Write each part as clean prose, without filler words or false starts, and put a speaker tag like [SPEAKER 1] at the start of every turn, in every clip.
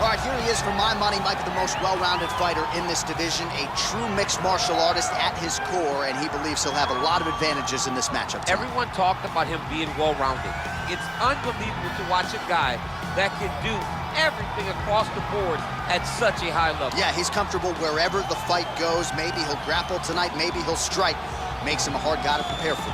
[SPEAKER 1] All right, here he is for my money, Mike, the most well-rounded fighter in this division, a true mixed martial artist at his core, and he believes he'll have a lot of advantages in this matchup tonight.
[SPEAKER 2] Everyone talked about him being well-rounded. It's unbelievable to watch a guy that can do everything across the board at such a high level.
[SPEAKER 1] Yeah, he's comfortable wherever the fight goes. Maybe he'll grapple tonight, maybe he'll strike. Makes him a hard guy to prepare for.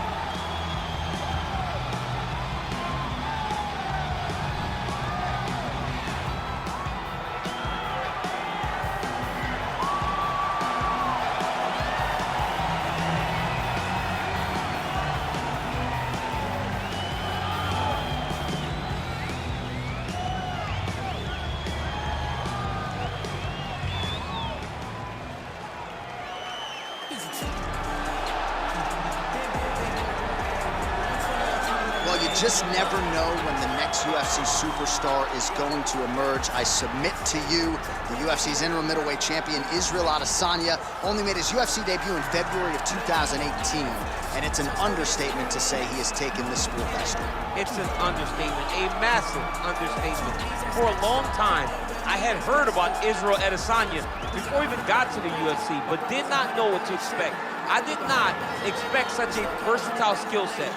[SPEAKER 1] Well, you just never know when the next UFC superstar is going to emerge. I submit to you, the UFC's interim middleweight champion, Israel Adesanya, only made his UFC debut in February of 2018, and it's an understatement to say he has taken this sport by storm.
[SPEAKER 2] It's an understatement, a massive understatement. For a long time, I had heard about Israel Adesanya before he even got to the UFC, but did not know what to expect. I did not expect such a versatile skill set,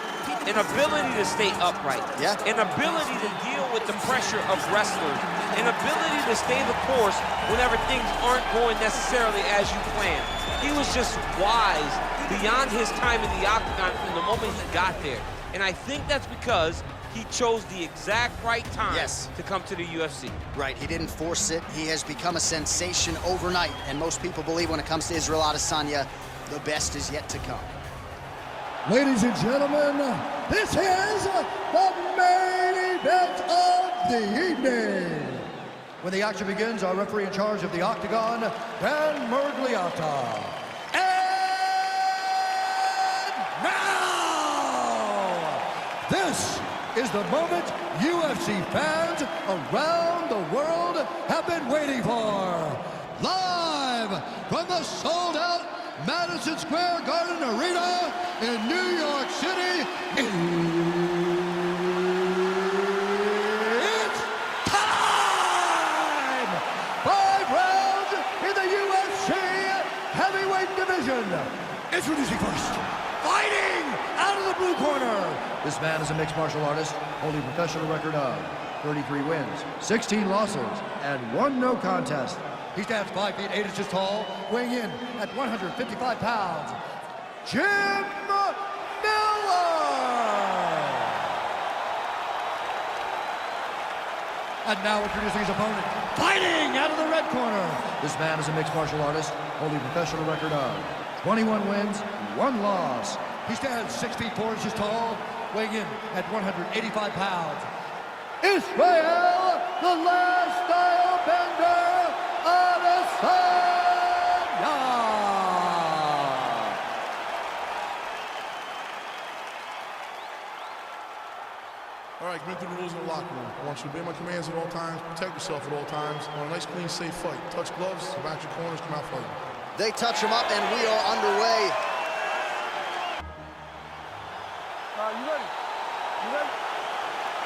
[SPEAKER 2] an ability to stay upright, an ability to deal with the pressure of wrestlers, an ability to stay the course whenever things aren't going necessarily as you planned. He was just wise beyond his time in the octagon from the moment he got there. And I think that's because he chose the exact right time to come to the UFC.
[SPEAKER 1] Right, he didn't force it. He has become a sensation overnight, and most people believe when it comes to Israel Adesanya, the best is yet to come.
[SPEAKER 3] Ladies and gentlemen, this is the main event of the evening. When the action begins, our referee in charge of the octagon, Dan Murgliata. And now, this is the moment UFC fans around the world have been waiting for. Live from the sold-out Madison Square Garden Arena in New York City, it's time! 5 rounds in the UFC heavyweight division. Introducing first, fighting out of the blue corner. This man is a mixed martial artist, holding a professional record of 33 wins, 16 losses, and 1 no contest. He stands 5 feet 8 inches tall, weighing in at 155 pounds. Jim Miller! And now introducing his opponent, fighting out of the red corner. This man is a mixed martial artist, holding a professional record of 21 wins, 1 loss. He stands 6 feet 4 inches tall, weighing in at 185 pounds. Israel, the last style bender, Adesanya!
[SPEAKER 4] All right, get through the rules in the locker room. I want you to obey my commands at all times, protect yourself at all times. I want a nice, clean, safe fight. Touch gloves, back your corners, come out fighting.
[SPEAKER 1] They touch him up, and we are underway.
[SPEAKER 4] You ready? You ready?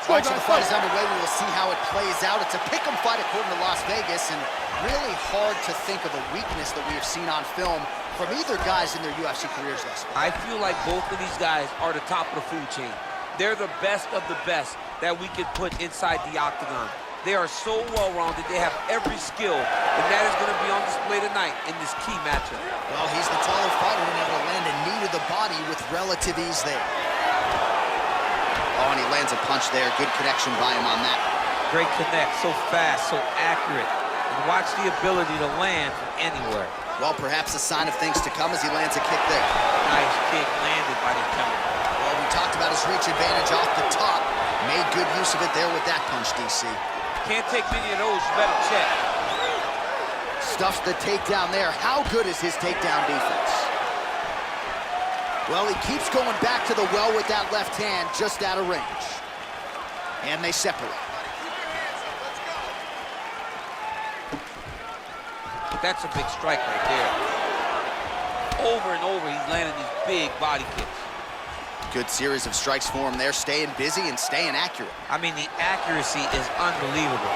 [SPEAKER 1] All right, so the fight is underway. We will see how it plays out. It's a pick'em fight according to Las Vegas, and really hard to think of a weakness that we have seen on film from either guys in their UFC careers thus far.
[SPEAKER 2] I feel like both of these guys are the top of the food chain. They're the best of the best that we could put inside the octagon. They are so well-rounded. They have every skill, and that is going to be on display tonight in this key matchup.
[SPEAKER 1] Well, he's the taller fighter and able to land a knee to the body with relative ease there. Oh, and he lands a punch there. Good connection by him on that.
[SPEAKER 2] Great connect, so fast, so accurate. And watch the ability to land from anywhere.
[SPEAKER 1] Well, perhaps a sign of things to come as he lands a kick there.
[SPEAKER 2] Nice kick landed by the counter.
[SPEAKER 1] Well, we talked about his reach advantage off the top. Made good use of it there with that punch, DC.
[SPEAKER 2] Can't take many of those, you better check.
[SPEAKER 1] Stuffs the takedown there. How good is his takedown defense? Well, he keeps going back to the well with that left hand, just out of range. And they separate.
[SPEAKER 2] That's a big strike right there. Over and over, he's landing these big body kicks.
[SPEAKER 1] Good series of strikes for him there, staying busy and staying accurate.
[SPEAKER 2] I mean, the accuracy is unbelievable.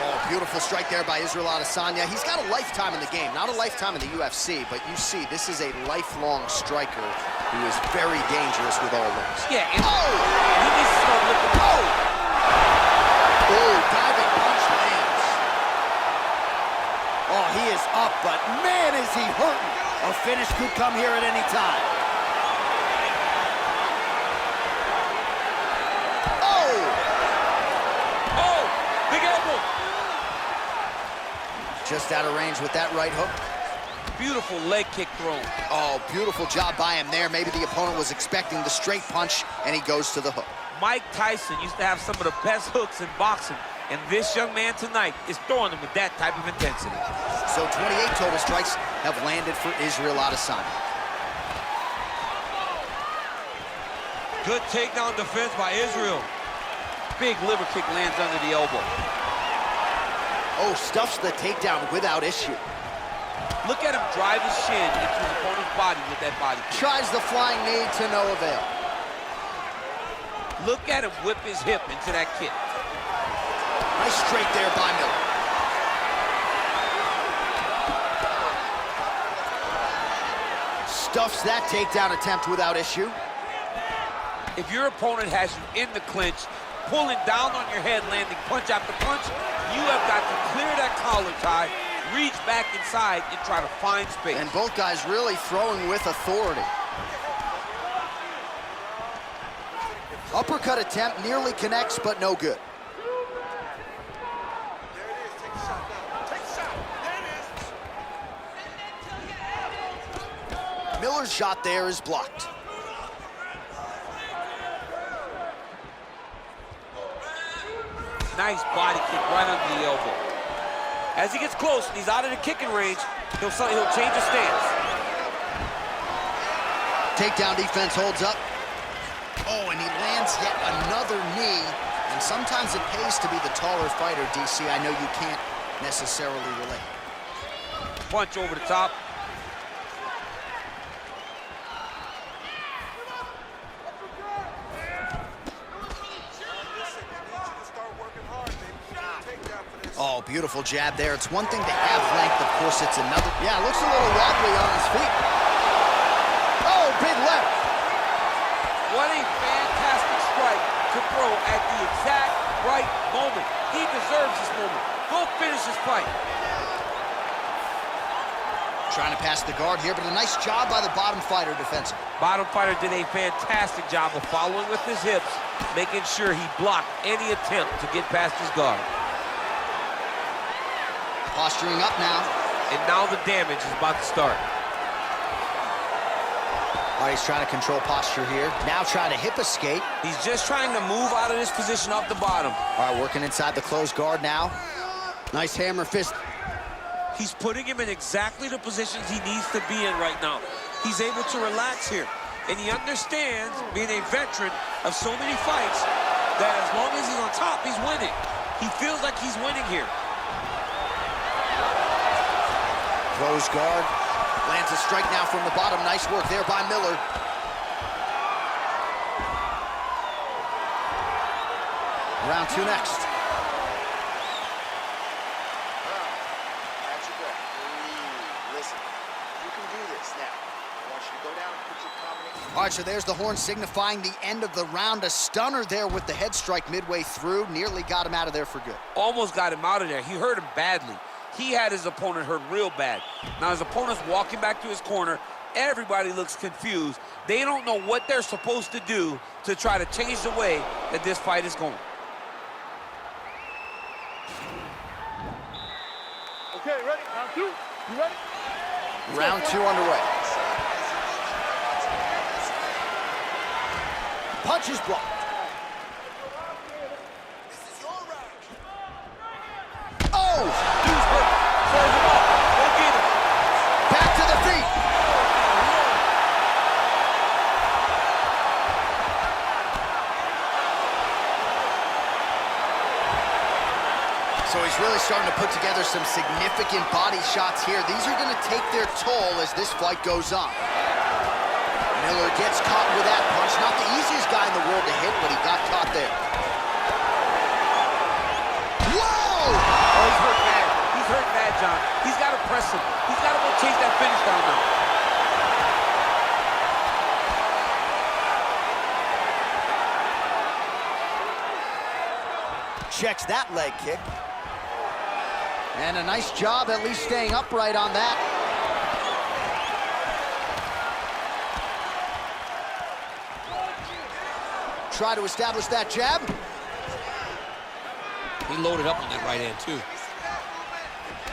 [SPEAKER 1] Oh, Beautiful strike there by Israel Adesanya. He's got a lifetime in the game, not a lifetime in the UFC, but you see, this is a lifelong striker who is very dangerous with all limbs.
[SPEAKER 2] Yeah, and he needs to start looking.
[SPEAKER 1] Oh, diving punch lands.
[SPEAKER 3] Oh, he is up, but man, is he hurting. A finish could come here at any time.
[SPEAKER 2] Big elbow.
[SPEAKER 1] Just out of range with that right hook.
[SPEAKER 2] Beautiful leg kick thrown.
[SPEAKER 1] Oh, beautiful job by him there. Maybe the opponent was expecting the straight punch, and he goes to the hook.
[SPEAKER 2] Mike Tyson used to have some of the best hooks in boxing, and this young man tonight is throwing them with that type of intensity.
[SPEAKER 1] So 28 total strikes have landed for Israel Adesanya.
[SPEAKER 2] Good takedown defense by Israel. Big liver kick lands under the elbow.
[SPEAKER 1] Oh, stuffs the takedown without issue.
[SPEAKER 2] Look at him drive his shin into his opponent's body with that body kick.
[SPEAKER 1] Tries the flying knee to no avail.
[SPEAKER 2] Look at him whip his hip into that kick.
[SPEAKER 1] Nice straight there by Miller. Stuffs that takedown attempt without issue.
[SPEAKER 2] If your opponent has you in the clinch, pulling down on your head, landing punch after punch, you have got to clear that collar tie, reach back inside, and try to find space.
[SPEAKER 1] And both guys really throwing with authority. Uppercut attempt nearly connects, but no good. Miller's shot there is blocked.
[SPEAKER 2] Nice body kick right under the elbow. As he gets close and he's out of the kicking range, he'll change his stance.
[SPEAKER 1] Takedown defense holds up. Oh, and he lands yet another knee. And sometimes it pays to be the taller fighter, DC. I know you can't necessarily relate.
[SPEAKER 2] Punch over the top.
[SPEAKER 1] Oh, beautiful jab there. It's one thing to have length, of course it's another. Yeah, looks a little wobbly on his feet. Oh, big left.
[SPEAKER 2] What a fantastic strike to throw at the exact right moment. He deserves this moment. Go finish his fight.
[SPEAKER 1] Trying to pass the guard here, but a nice job by the bottom fighter defensively.
[SPEAKER 2] Bottom fighter did a fantastic job of following with his hips, making sure he blocked any attempt to get past his guard.
[SPEAKER 1] Posturing up now.
[SPEAKER 2] And now the damage is about to start.
[SPEAKER 1] All right, he's trying to control posture here. Now trying to hip escape.
[SPEAKER 2] He's just trying to move out of this position off the bottom.
[SPEAKER 1] All right, working inside the closed guard now. Nice hammer fist.
[SPEAKER 2] He's putting him in exactly the positions he needs to be in right now. He's able to relax here. And he understands, being a veteran of so many fights, that as long as he's on top, he's winning. He feels like he's winning here.
[SPEAKER 1] Closed guard. Lands a strike now from the bottom. Nice work there by Miller. Round two next.
[SPEAKER 5] Catch your breath. Breathe. Listen, you can do this now. I want you to go down and put your combination.
[SPEAKER 1] All right, so there's the horn signifying the end of the round. A stunner there with the head strike midway through. Nearly got him out of there for good.
[SPEAKER 2] Almost got him out of there. He hurt him badly. He had his opponent hurt real bad. Now his opponent's walking back to his corner. Everybody looks confused. They don't know what they're supposed to do to try to change the way that this fight is going.
[SPEAKER 4] Okay, ready? Round two. You ready?
[SPEAKER 1] Round two underway. Punch is blocked. Oh!
[SPEAKER 2] Dude's hurt. Serve him up. Go get him.
[SPEAKER 1] Back to the feet. So he's really starting to put together some significant body shots here. These are going to take their toll as this fight goes on. Miller gets caught with that punch. Not the easiest guy in the world to hit, but he got caught there. Whoa!
[SPEAKER 2] Oh, he's finish down now.
[SPEAKER 1] Checks that leg kick. And a nice job at least staying upright on that. Try to establish that jab.
[SPEAKER 2] He loaded up on that right hand, too.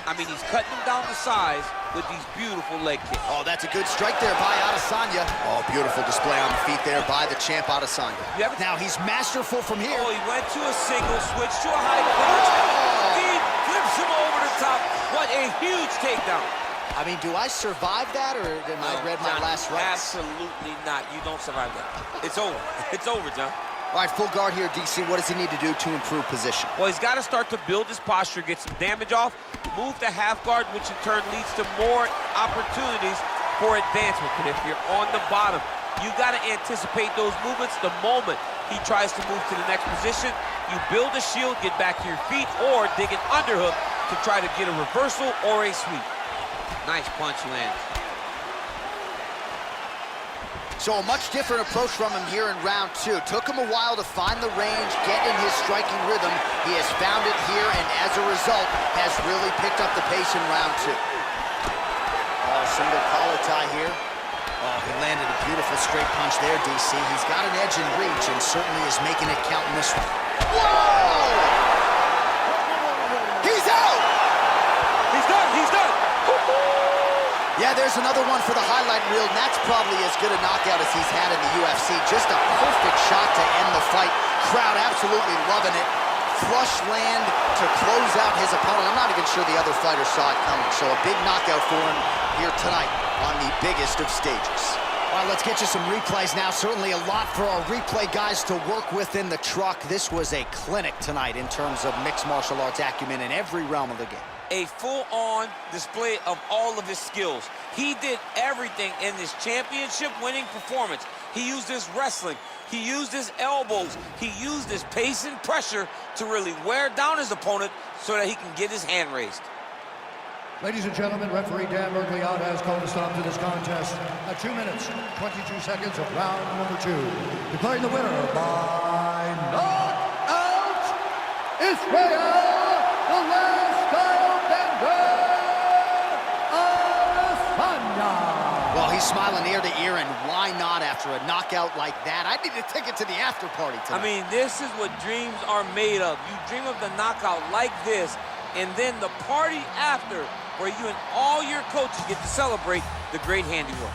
[SPEAKER 2] I mean, he's cutting him down to size with these beautiful leg kicks.
[SPEAKER 1] Oh, that's a good strike there by Adesanya. Oh, beautiful display on the feet there by the champ Adesanya. Now he's masterful from here.
[SPEAKER 2] Oh, he went to a single, switched to a high punch. He flips him over the top. What a huge takedown.
[SPEAKER 1] I mean, do I survive that, or am I read my last rights?
[SPEAKER 2] Absolutely not. You don't survive that. It's over. It's over, John.
[SPEAKER 1] All right, full guard here, DC. What does he need to do to improve position?
[SPEAKER 2] Well, he's got to start to build his posture, get some damage off, move to half guard, which in turn leads to more opportunities for advancement. But if you're on the bottom, you got to anticipate those movements the moment he tries to move to the next position. You build a shield, get back to your feet, or dig an underhook to try to get a reversal or a sweep. Nice punch landed.
[SPEAKER 1] So a much different approach from him here in round two. Took him a while to find the range, get in his striking rhythm. He has found it here, and as a result, has really picked up the pace in round two. Oh, single collar tie here. Oh, he landed a beautiful straight punch there, DC. He's got an edge in reach, and certainly is making it count in this one. Whoa! He's out!
[SPEAKER 2] He's done, he's done!
[SPEAKER 1] Yeah, there's another one for the highlight reel, and that's probably as good a knockout as he's had in the UFC. Just a perfect shot to end the fight. Crowd absolutely loving it. Flush land to close out his opponent. I'm not even sure the other fighter saw it coming. So a big knockout for him here tonight on the biggest of stages. All right, let's get you some replays now. Certainly a lot for our replay guys to work with in the truck. This was a clinic tonight in terms of mixed martial arts acumen in every realm of the game.
[SPEAKER 2] A full-on display of all of his skills. He did everything in this championship-winning performance. He used his wrestling. He used his elbows. He used his pace and pressure to really wear down his opponent so that he can get his hand raised.
[SPEAKER 3] Ladies and gentlemen, referee Dan Mergliot has called a stop to this contest at 2 minutes, 22 seconds of round number 2. Declaring the winner by knockout, Israel, the last Airbender, Adesanya.
[SPEAKER 1] Well, he's smiling ear to ear, and why not after a knockout like that? I need a ticket to the after party tonight.
[SPEAKER 2] I mean, this is what dreams are made of. You dream of the knockout like this, and then the party after, where you and all your coaches get to celebrate the great handiwork.